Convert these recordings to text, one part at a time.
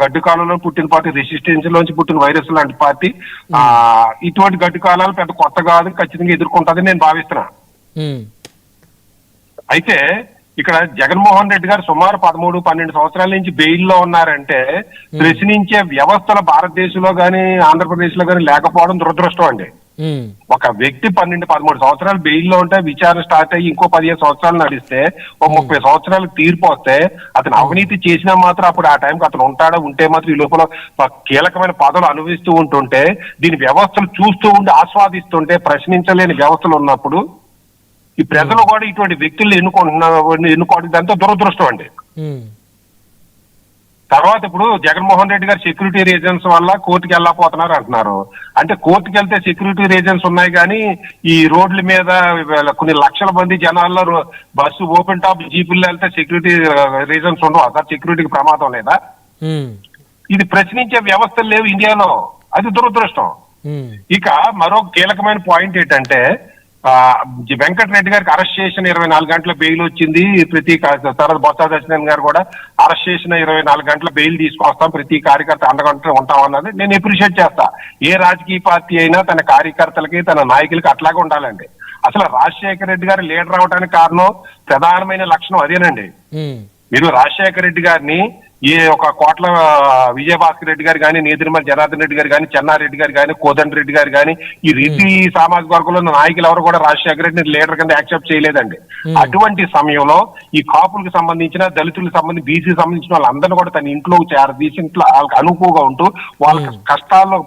గడ్డు కాలంలో పుట్టిన పార్టీ, రెసిస్టెన్స్ లోంచి పుట్టిన వైరస్ లాంటి పార్టీ. ఇటువంటి గడ్డు కాలాలు పెద్ద కొత్త కాదు, ఖచ్చితంగా ఎదుర్కొంటుందని నేను భావిస్తున్నా. అయితే ఇక్కడ జగన్మోహన్ రెడ్డి గారు సుమారు 13-12 సంవత్సరాల నుంచి బెయిల్లో ఉన్నారంటే ప్రశ్నించే వ్యవస్థల భారతదేశంలో గానీ ఆంధ్రప్రదేశ్ లో గానీ లేకపోవడం దురదృష్టం అండి. ఒక వ్యక్తి 12-13 సంవత్సరాలు బెయిల్లో ఉంటే విచారణ స్టార్ట్ అయ్యి ఇంకో 15 సంవత్సరాలు నడిస్తే ఒక 30 సంవత్సరాలకు తీర్పు వస్తే అతను అవినీతి చేసినా మాత్రం అప్పుడు ఆ టైంకి అతను ఉంటాడా, ఉంటే మాత్రం ఈ లోపల కీలకమైన పదవులు అనుభవిస్తూ ఉంటుంటే దీని వ్యవస్థలు చూస్తూ ఉండి ఆస్వాదిస్తుంటే ప్రశ్నించలేని వ్యవస్థలు ఉన్నప్పుడు ఈ ప్రజలు కూడా ఇటువంటి వ్యక్తులు ఎన్నుకోవడం దాంతో దురదృష్టం అండి. తర్వాత ఇప్పుడు జగన్మోహన్ రెడ్డి గారు సెక్యూరిటీ రీజన్స్ వల్ల కోర్టుకి వెళ్ళకపోతున్నారు అంటున్నారు. అంటే కోర్టుకి వెళ్తే సెక్యూరిటీ రీజన్స్ ఉన్నాయి కానీ ఈ రోడ్ల మీద కొన్ని లక్షల మంది జనాల్లో బస్సు ఓపెన్ టాప్ జీపుల్లో వెళ్తే సెక్యూరిటీ రీజన్స్ ఉండవు. అసలు సెక్యూరిటీకి ప్రమాదం లేదా? ఇది ప్రశ్నించే వ్యవస్థలు లేవు ఇండియాలో, అది దురదృష్టం. ఇక మరో కీలకమైన పాయింట్ ఏంటంటే వెంకటరెడ్డి గారికి అరెస్ట్ చేసిన 24 గంటల బెయిల్ వచ్చింది. తర్వాత బొత్స సత్యనారాయణ గారు కూడా అరెస్ట్ చేసిన 24 గంటల బెయిల్ తీసుకొస్తాం, ప్రతి కార్యకర్త అండగంట ఉంటాం అన్నది నేను అప్రిషియేట్ చేస్తా. ఏ రాజకీయ పార్టీ అయినా తన కార్యకర్తలకి తన నాయకులకి అట్లాగే ఉండాలండి. అసలు రాజశేఖర రెడ్డి గారు లీడర్ అవడానికి కారణం, ప్రధానమైన లక్షణం అదేనండి. మీరు రాజశేఖర రెడ్డి గారిని ఒక కోట్ల విజయభాస్కర్ రెడ్డి గారు కానీ, నేదురుమల్లి జనార్దన్ రెడ్డి గారు కానీ, చెన్నారెడ్డి గారు కానీ, కోదండ రెడ్డి గారు కానీ, ఈ రెడ్డి సామాజిక వర్గంలో ఉన్న నాయకులు ఎవరు కూడా రాజశేఖర రెడ్డిని లీడర్ కింద యాక్సెప్ట్ చేయలేదండి. అటువంటి సమయంలో ఈ కాపులకు సంబంధించిన, దళితులకు సంబంధించి, బీసీ సంబంధించిన వాళ్ళందరూ కూడా తన ఇంట్లో చేరదీసి ఇంట్లో వాళ్ళకి అనుకువగా ఉంటూ, వాళ్ళ కష్టాల్లో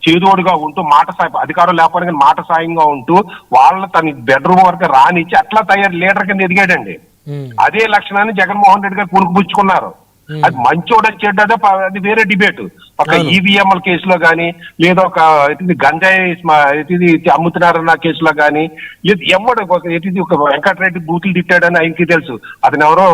చేదోడుగా ఉంటూ, అధికారం లేకపోయినా మాట సాయంగా ఉంటూ వాళ్ళ తన బెడ్రూమ్ వరకు రానిచ్చి అట్లా లీడర్ కింద ఎదిగాడండి. అదే లక్షణాన్ని జగన్మోహన్ రెడ్డి గారు పుణుకుపుచ్చుకున్నారు. అది మంచోడని చెడ్డదో అది వేరే డిబేట్. ఒక ఈవీఎంల కేసులో గానీ, లేదా ఒక గంజాయి అమ్ముతున్నారన్న కేసులో గానీ, లేదు ఎవడు ఒక వెంకటరెడ్డి బూతులు తిట్టాడని ఆయనకి తెలుసు. అతను ఎవరో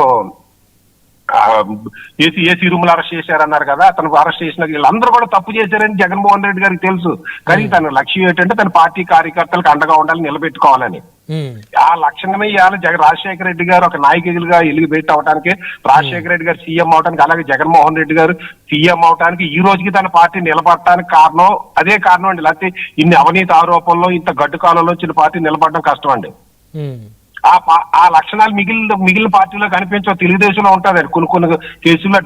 ఏసీ రూమ్ లో అరెస్ట్ చేశారన్నారు కదా, అతను అరెస్ట్ చేసిన వీళ్ళందరూ కూడా తప్పు చేశారని జగన్మోహన్ రెడ్డి గారికి తెలుసు. కానీ తన లక్ష్యం ఏంటంటే తన పార్టీ కార్యకర్తలకు అండగా ఉండాలని, నిలబెట్టుకోవాలని. ఆ లక్షణమే ఇవాళ రాజశేఖర రెడ్డి గారు ఒక నాయకులుగా ఎలిగిబెట్టి అవడానికి, రాజశేఖర రెడ్డి గారు సీఎం అవడానికి, అలాగే జగన్మోహన్ రెడ్డి గారు సీఎం అవడానికి, ఈ రోజుకి తన పార్టీ నిలబడటానికి కారణం అదే కారణం అండి. లేకపోతే ఇన్ని అవినీతి ఆరోపణలో ఇంత గడ్డు కాలంలో చిన్న పార్టీ నిలబడడం కష్టం అండి. ఆ లక్షణాలు మిగిలిన పార్టీలో కనిపించవు. తెలుగుదేశంలో ఉంటుందండి కొన్ని కేసుల్లో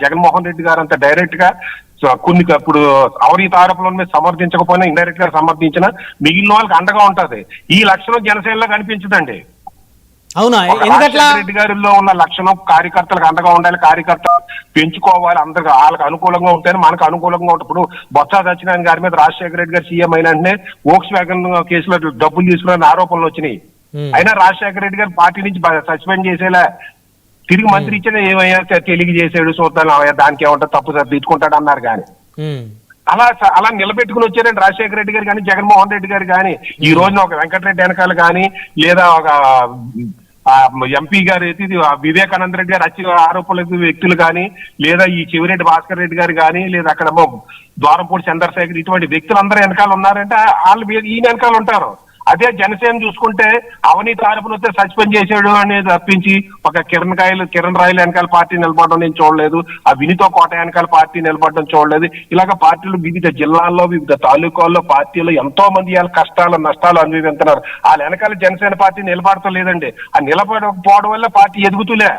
జగన్మోహన్ రెడ్డి గారు అంత డైరెక్ట్ గా కొన్ని ఇప్పుడు అవినీతి ఆరోపణల మీద సమర్థించకపోయినా ఇండైరెక్ట్ గా సమర్థించిన మిగిలిన వాళ్ళకి అండగా ఉంటది. ఈ లక్షణం జనసేనలో కనిపించదండి. రెడ్డి గారిలో ఉన్న లక్షణం కార్యకర్తలకు అండగా ఉండాలి, కార్యకర్తలు పెంచుకోవాలి, అందరికి వాళ్ళకి అనుకూలంగా ఉంటేనే మనకు అనుకూలంగా ఉంటుంది. ఇప్పుడు బొత్స సత్యనారాయణ గారి మీద రాజశేఖర రెడ్డి గారు సీఎం అయిన వెంటనే వోక్స్ వ్యాగన్ కేసులో డబ్బులు తీసుకున్న ఆరోపణలు వచ్చినాయి. అయినా రాజశేఖర రెడ్డి గారు పార్టీ నుంచి సస్పెండ్ చేసేలా, తిరిగి మంత్రి ఇచ్చిన ఏమయ్యా తెలియజేసాడు చూద్దాం, దానికి ఏమంటే తప్పు తీసుకుంటాడు అన్నారు. కానీ అలా నిలబెట్టుకుని వచ్చారండి రాజశేఖర రెడ్డి గారు కానీ, జగన్మోహన్ రెడ్డి గారు కానీ. ఈ రోజున ఒక వెంకటరెడ్డి వెనకాల కానీ, లేదా ఒక ఎంపీ గారు వివేకానంద రెడ్డి గారు హత్య ఆరోపణల వ్యక్తులు కానీ, లేదా ఈ చెవిరెడ్డి భాస్కర్ రెడ్డి గారు కానీ, లేదా అక్కడ ద్వారంపూడి చంద్రశేఖర్, ఇటువంటి వ్యక్తులందరూ వెనకాల ఉన్నారంటే వాళ్ళు ఈయన వెనకాల ఉంటారు. అదే జనసేన చూసుకుంటే అవినీతి ఆరోపణ వస్తే సస్పెండ్ చేశాడు అనేది తప్పించి ఒక కిరణ్ రాయలు వెనకాల పార్టీ నిలబడడం నేను చూడలేదు, ఆ వినితో కోట వెనకాల పార్టీ నిలబడడం చూడలేదు. ఇలాగ పార్టీలు వివిధ జిల్లాల్లో, వివిధ తాలూకాల్లో పార్టీలు ఎంతో మంది వాళ్ళ కష్టాలు నష్టాలు అనుభవిస్తున్నారు. వాళ్ళ వెనకాల జనసేన పార్టీ నిలబడటం లేదండి. ఆ నిలబడకపోవడం వల్ల పార్టీ ఎదుగుతులే.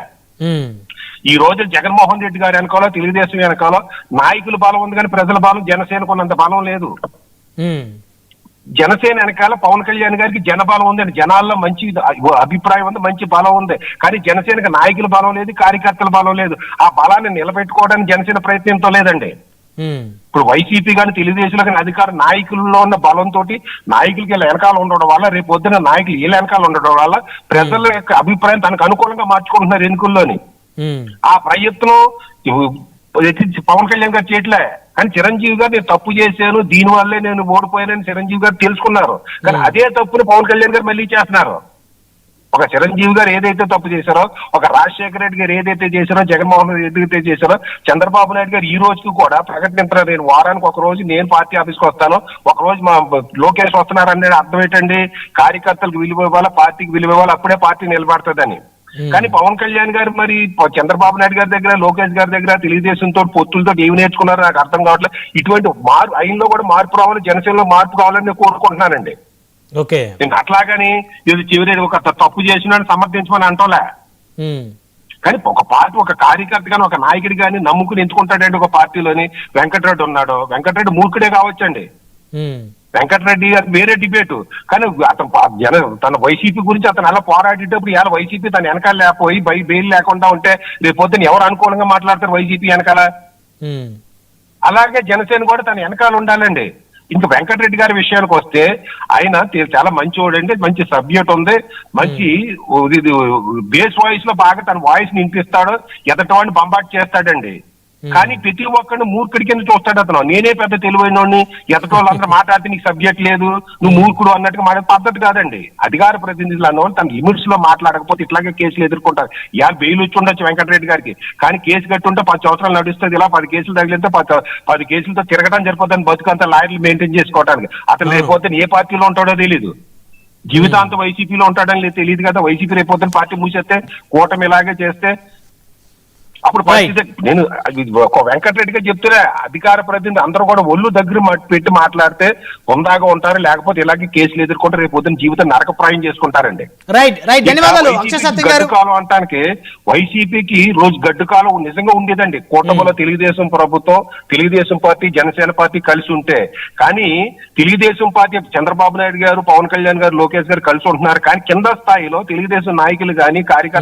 ఈ రోజు జగన్మోహన్ రెడ్డి గారి వెనకాల, తెలుగుదేశం వెనకాల నాయకుల బలం ఉంది కానీ ప్రజల బలం జనసేనకు ఉన్నంత బలం లేదు. జనసేన వెనకాల పవన్ కళ్యాణ్ గారికి జనబలం ఉందండి, జనాల్లో మంచి అభిప్రాయం ఉంది, మంచి బలం ఉంది. కానీ జనసేనకి నాయకుల బలం లేదు, కార్యకర్తల బలం లేదు. ఆ బలాన్ని నిలబెట్టుకోవడానికి జనసేన ప్రయత్నంతో లేదండి. ఇప్పుడు వైసీపీ కానీ తెలుగుదేశంలో కానీ అధికార నాయకుల్లో ఉన్న బలంతో నాయకులకి వీళ్ళ వెనకాల ఉండడం వల్ల, రేపు పొద్దున నాయకులు వీళ్ళ వెనకాల ఉండడం వల్ల ప్రజల యొక్క అభిప్రాయం తనకు అనుకూలంగా మార్చుకుంటున్నారు ఎన్నికల్లోని. ఆ ప్రయత్నం పవన్ కళ్యాణ్ గారు చేయట్లే. కానీ చిరంజీవి గారు నేను తప్పు చేశాను, దీని వల్లే నేను ఓడిపోయానని చిరంజీవి గారు తెలుసుకున్నారు. కానీ అదే తప్పుని పవన్ కళ్యాణ్ గారు మళ్ళీ చేస్తున్నారు. ఒక చిరంజీవి గారు ఏదైతే తప్పు చేశారో, ఒక రాజశేఖర రెడ్డి గారు ఏదైతే చేశారో, జగన్మోహన్ రెడ్డి ఏదైతే చేశారో, చంద్రబాబు నాయుడు గారు ఈ రోజుకి కూడా ప్రకటించారు, నేను వారానికి ఒక రోజు నేను పార్టీ ఆఫీస్కి వస్తాను, ఒక రోజు మా లోకేష్ వస్తున్నారు అనేది అర్థం ఏంటండి? కార్యకర్తలకు విలువ ఇవ్వాలి, పార్టీకి విలువ ఇవ్వాలి, అప్పుడే పార్టీ నిలబడుతుందని. కానీ పవన్ కళ్యాణ్ గారు మరి చంద్రబాబు నాయుడు గారి దగ్గర, లోకేష్ గారి దగ్గర తెలుగుదేశంతో పొత్తులతో ఏమి నేర్చుకున్నారో నాకు అర్థం కావట్లేదు. ఇటువంటి ఆయనలో కూడా మార్పు రావాలి, జనసేనలో మార్పు కావాలని నేను కోరుకుంటున్నానండి. ఓకే, నేను అట్లాగని ఇది చివరి ఒక తప్పు చేసిన సమర్థించమని అంటోలే. కానీ ఒక పార్టీ, ఒక కార్యకర్త కానీ, ఒక నాయకుడి కానీ నమ్ముకుని ఎంచుకుంటాడండి. ఒక పార్టీలోని వెంకటరెడ్డి ఉన్నాడు. వెంకటరెడ్డి మూర్ఖుడే కావచ్చండి. వెంకటరెడ్డి గారు వేరే డిబేటు. కానీ అతను తన వైసీపీ గురించి అతను అలా పోరాడేటప్పుడు ఇలా వైసీపీ తన వెనకాల లేకపోయి బెయిల్ లేకుండా ఉంటే రేపు పొద్దున ఎవరు అనుకూలంగా మాట్లాడతారు వైసీపీ వెనకాల? అలాగే జనసేన కూడా తన వెనకాల ఉండాలండి. ఇంకా వెంకటరెడ్డి గారి విషయానికి వస్తే ఆయన చాలా మంచివాడు అండి, మంచి సబ్జెక్ట్ ఉంది, మంచి బేస్ వాయిస్ లో బాగా తన వాయిస్ ని వినిపిస్తాడు, ఎదటవాడిని బంబాట్ చేస్తాడండి. కానీ ప్రతి ఒక్కరిని మూర్ఖుడి కింద చూస్తాడు అతను. నేనే పెద్ద తెలివైనోడిని, ఎదటోళ్ళందరూ మాట్లాడితే నీకు సబ్జెక్ట్ లేదు, నువ్వు మూర్ఖుడు అన్నట్టుగా మాట్లాడే పద్ధతి కాదండి. అధికార ప్రతినిధులు అన్నవాళ్ళు తన లిమిట్స్ లో మాట్లాడకపోతే ఇట్లాగే కేసులు ఎదుర్కొంటారు. ఇవాళ బెయిల్ వచ్చి ఉండొచ్చు వెంకటరెడ్డి గారికి, కానీ కేసు కట్టుంటే 10 సంవత్సరాలు నడుస్తుంది. ఇలా 10 కేసులు తగిలితే 10 కేసులతో తిరగడం సరిపోతుంది బతుకంతా లాయర్లు మెయింటైన్ చేసుకోవడానికి. అతను రేపొద్దున ఏ పార్టీలో ఉంటాడో తెలీదు, జీవితాంతం వైసీపీలో ఉంటాడని తెలియదు కదా. వైసీపీ రేపొద్దున పార్టీ మూసేస్తే, కూటమి ఇలాగే చేస్తే అప్పుడు పరిస్థితి. నేను ఒక వెంకటరెడ్డిగా చెప్తున్నా, అధికార ప్రతినిధి అందరూ కూడా ఒళ్ళు దగ్గర పెట్టి మాట్లాడితే హుందాగా ఉంటారు, లేకపోతే ఇలాగే కేసులు ఎదుర్కొంటే రేపు పొద్దున్న జీవితం నరకప్రాయం చేసుకుంటారండి. గడ్డు కాలం అంటానికి వైసీపీకి రోజు గడ్డు కాలం నిజంగా ఉండేదండి. కూటమిలో తెలుగుదేశం ప్రభుత్వం, తెలుగుదేశం పార్టీ, జనసేన పార్టీ కలిసి ఉంటే. కానీ తెలుగుదేశం పార్టీ చంద్రబాబు నాయుడు గారు, పవన్ కళ్యాణ్ గారు, లోకేష్ గారు కలిసి ఉంటున్నారు. కానీ కింద స్థాయిలో తెలుగుదేశం నాయకులు కానీ, కార్యకర్తలు